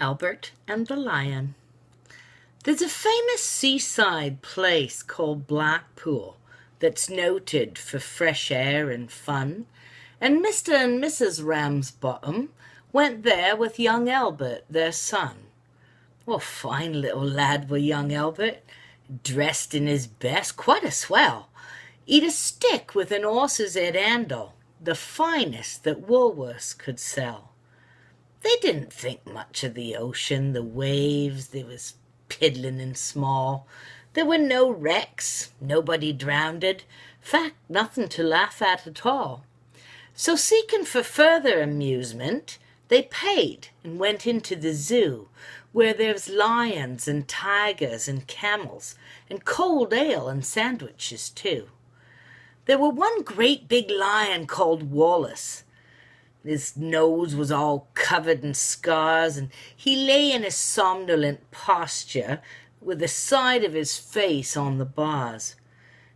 Albert and the Lion. There's a famous seaside place called Blackpool that's noted for fresh air and fun, and Mr. and Mrs. Ramsbottom went there with young Albert, their son. Oh, fine little lad were young Albert, dressed in his best, quite a swell. He'd a stick with an horse's head handle, the finest that Woolworths could sell. They didn't think much of the ocean, the waves, they was piddling and small. There were no wrecks, nobody drowned, fact, nothing to laugh at all. So seeking for further amusement, they paid and went into the zoo, where there's lions and tigers and camels, and cold ale and sandwiches too. There were one great big lion called Wallace. His nose was all covered in scars, and he lay in a somnolent posture with the side of his face on the bars.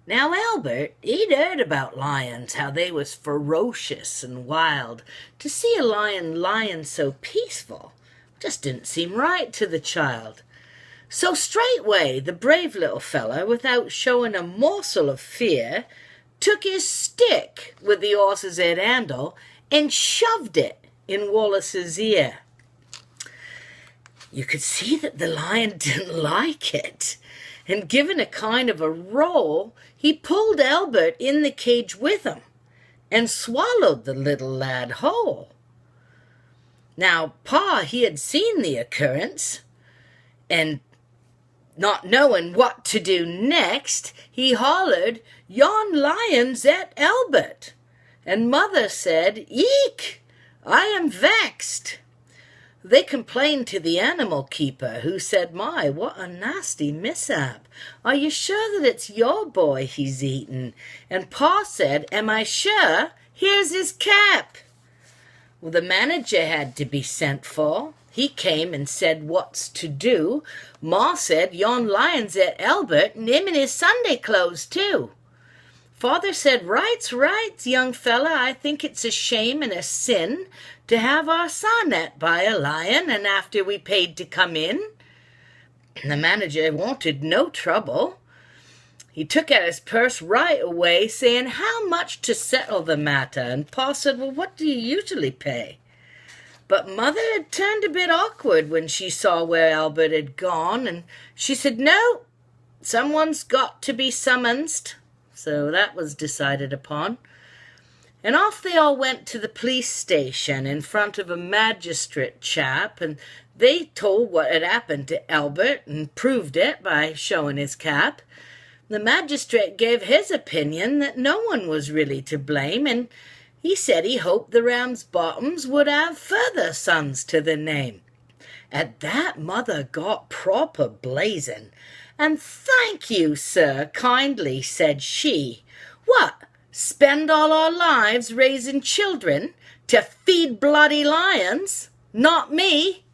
Now Albert, he'd heard about lions, how they was ferocious and wild. To see a lion lying so peaceful just didn't seem right to the child. So straightway the brave little fellow, without showing a morsel of fear, took his stick with the horse's head handle and shoved it in Wallace's ear. You could see that the lion didn't like it, and given a kind of a roll, he pulled Albert in the cage with him and swallowed the little lad whole. Now Pa, he had seen the occurrence, and not knowing what to do next, he hollered, "Yon lion's at Albert." And Mother said, "Eek, I am vexed." They complained to the animal keeper, who said, "My, what a nasty mishap. Are you sure that it's your boy he's eaten?" And Pa said, "Am I sure? Here's his cap." Well, the manager had to be sent for. He came and said what's to do. Ma said, "Yon lion's at Albert, and him in his Sunday clothes too." Father said, "Rights, young fella, I think it's a shame and a sin to have our son et by a lion, and after we paid to come in." The manager wanted no trouble. He took out his purse right away, saying how much to settle the matter, and Pa said, "Well, what do you usually pay?" But Mother had turned a bit awkward when she saw where Albert had gone, and she said, "No, someone's got to be summoned." So that was decided upon. And off they all went to the police station in front of a magistrate chap, and they told what had happened to Albert and proved it by showing his cap. The magistrate gave his opinion that no one was really to blame, and he said he hoped the Ramsbottoms would have further sons to the name. At that Mother got proper blazing. "And thank you, sir, kindly," said she. "What, spend all our lives raising children to feed bloody lions? Not me.